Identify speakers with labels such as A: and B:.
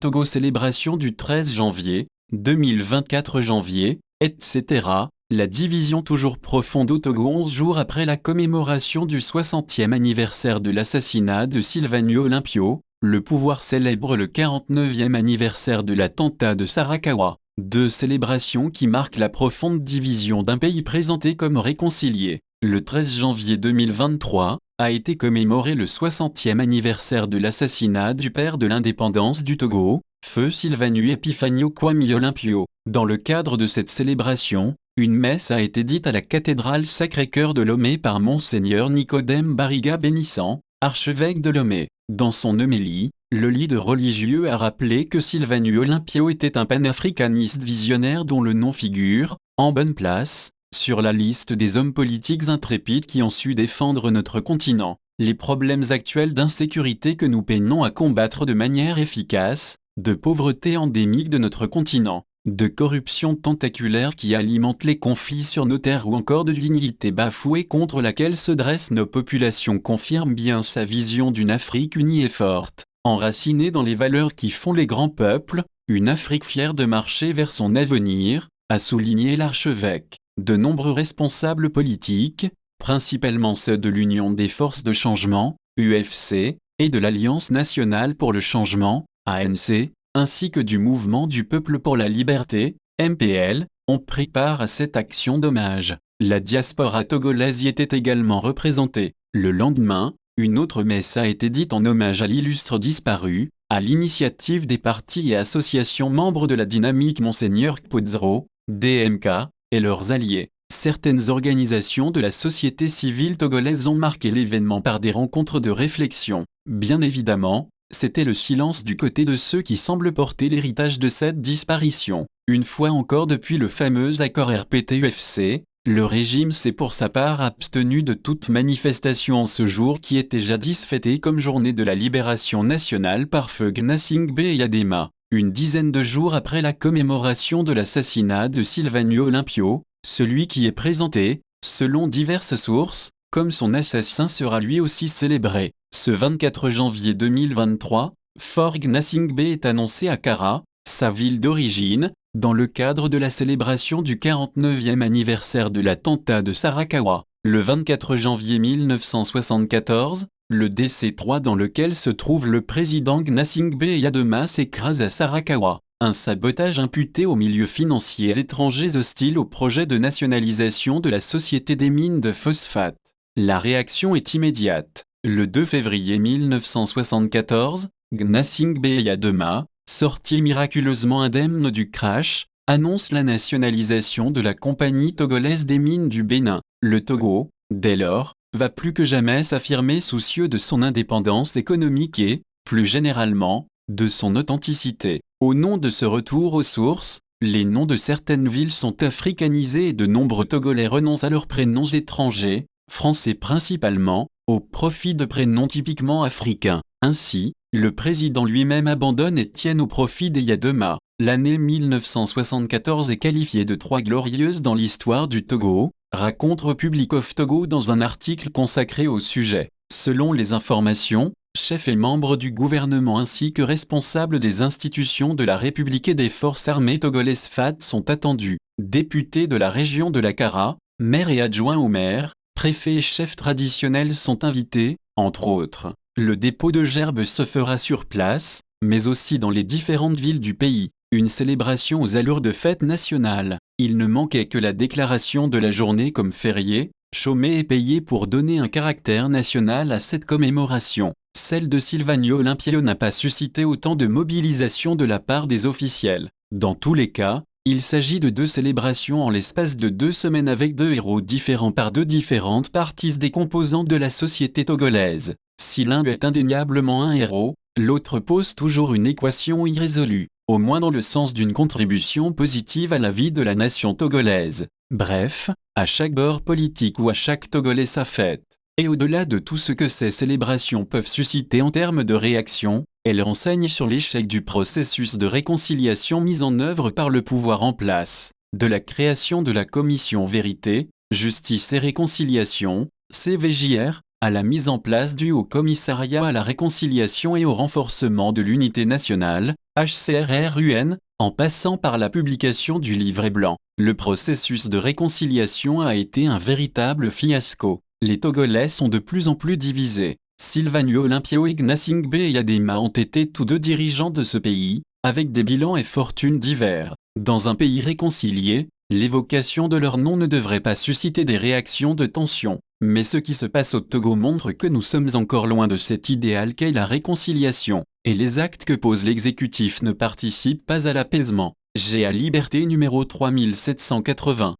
A: Togo célébration du 13 janvier, 2024 janvier, etc. La division toujours profonde au Togo 11 jours après la commémoration du 60e anniversaire de l'assassinat de Sylvanio Olympio, le pouvoir célèbre le 49e anniversaire de l'attentat de Sarakawa. Deux célébrations qui marquent la profonde division d'un pays présenté comme réconcilié. Le 13 janvier 2023 a été commémoré le 60e anniversaire de l'assassinat du père de l'indépendance du Togo, feu Sylvanio Epifanio Kwame Olympio. Dans le cadre de cette célébration, une messe a été dite à la cathédrale Sacré-Cœur de Lomé par Monseigneur Nicodème Barriga Bénissant, archevêque de Lomé. Dans son homélie, le leader religieux a rappelé que Sylvanio Olympio était un panafricaniste visionnaire dont le nom figure, en bonne place, sur la liste des hommes politiques intrépides qui ont su défendre notre continent. Les problèmes actuels d'insécurité que nous peinons à combattre de manière efficace, de pauvreté endémique de notre continent, de corruption tentaculaire qui alimente les conflits sur nos terres ou encore de dignité bafouée contre laquelle se dressent nos populations confirment bien sa vision d'une Afrique unie et forte, enracinée dans les valeurs qui font les grands peuples, une Afrique fière de marcher vers son avenir, a souligné l'archevêque. De nombreux responsables politiques, principalement ceux de l'Union des forces de changement, UFC, et de l'Alliance nationale pour le changement, ANC, ainsi que du Mouvement du peuple pour la liberté, MPL, ont pris part à cette action d'hommage. La diaspora togolaise y était également représentée. Le lendemain, une autre messe a été dite en hommage à l'illustre disparu, à l'initiative des partis et associations membres de la dynamique Monseigneur Kpodzro, DMK, et leurs alliés. Certaines organisations de la société civile togolaise ont marqué l'événement par des rencontres de réflexion. Bien évidemment, c'était le silence du côté de ceux qui semblent porter l'héritage de cette disparition. Une fois encore depuis le fameux accord RPT-UFC, le régime s'est pour sa part abstenu de toute manifestation en ce jour qui était jadis fêté comme journée de la libération nationale par feu Gnassingbé Eyadema. Une dizaine de jours après la commémoration de l'assassinat de Sylvanio Olympio, celui qui est présenté, selon diverses sources, comme son assassin sera lui aussi célébré. Ce 24 janvier 2023, Fort Gnassingbé est annoncé à Kara, sa ville d'origine, dans le cadre de la célébration du 49e anniversaire de l'attentat de Sarakawa. Le 24 janvier 1974, le DC-3 dans lequel se trouve le président Gnassingbé Eyadema s'écrase à Sarakawa. Un sabotage imputé aux milieux financiers étrangers hostiles au projet de nationalisation de la Société des mines de phosphate. La réaction est immédiate. Le 2 février 1974, Gnassingbé Eyadema, sorti miraculeusement indemne du crash, annonce la nationalisation de la Compagnie togolaise des mines du Bénin. Le Togo, dès lors, va plus que jamais s'affirmer soucieux de son indépendance économique et, plus généralement, de son authenticité. Au nom de ce retour aux sources, les noms de certaines villes sont africanisés et de nombreux Togolais renoncent à leurs prénoms étrangers, français principalement, au profit de prénoms typiquement africains. Ainsi, le président lui-même abandonne et tient au profit d'Eyadema. L'année 1974 est qualifiée de trois glorieuses dans l'histoire du Togo, raconte Republic of Togo dans un article consacré au sujet. Selon les informations, chef et membre du gouvernement ainsi que responsable des institutions de la République et des forces armées togolaises FAT sont attendus. Députés de la région de la Kara, maires et adjoints au maire, préfets et chefs traditionnels sont invités, entre autres. Le dépôt de gerbes se fera sur place, mais aussi dans les différentes villes du pays. Une célébration aux allures de fête nationale. Il ne manquait que la déclaration de la journée comme férié, chômé et payé pour donner un caractère national à cette commémoration. Celle de Sylvanio Olympio n'a pas suscité autant de mobilisation de la part des officiels. Dans tous les cas, il s'agit de deux célébrations en l'espace de 2 semaines avec deux héros différents par deux différentes parties des composantes de la société togolaise. Si l'un est indéniablement un héros, l'autre pose toujours une équation irrésolue, au moins dans le sens d'une contribution positive à la vie de la nation togolaise. Bref, à chaque bord politique ou à chaque Togolais sa fête. Et au-delà de tout ce que ces célébrations peuvent susciter en termes de réaction, elles renseignent sur l'échec du processus de réconciliation mis en œuvre par le pouvoir en place, de la création de la commission Vérité, Justice et Réconciliation, CVJR, à la mise en place du Haut Commissariat à la réconciliation et au renforcement de l'unité nationale, HCRUN, en passant par la publication du livret blanc. Le processus de réconciliation a été un véritable fiasco. Les Togolais sont de plus en plus divisés. Silvanio Olympio Gnassingbé et Adema ont été tous deux dirigeants de ce pays, avec des bilans et fortunes divers. Dans un pays réconcilié, l'évocation de leur nom ne devrait pas susciter des réactions de tension. Mais ce qui se passe au Togo montre que nous sommes encore loin de cet idéal qu'est la réconciliation, et les actes que pose l'exécutif ne participent pas à l'apaisement. GA Liberté numéro 3780.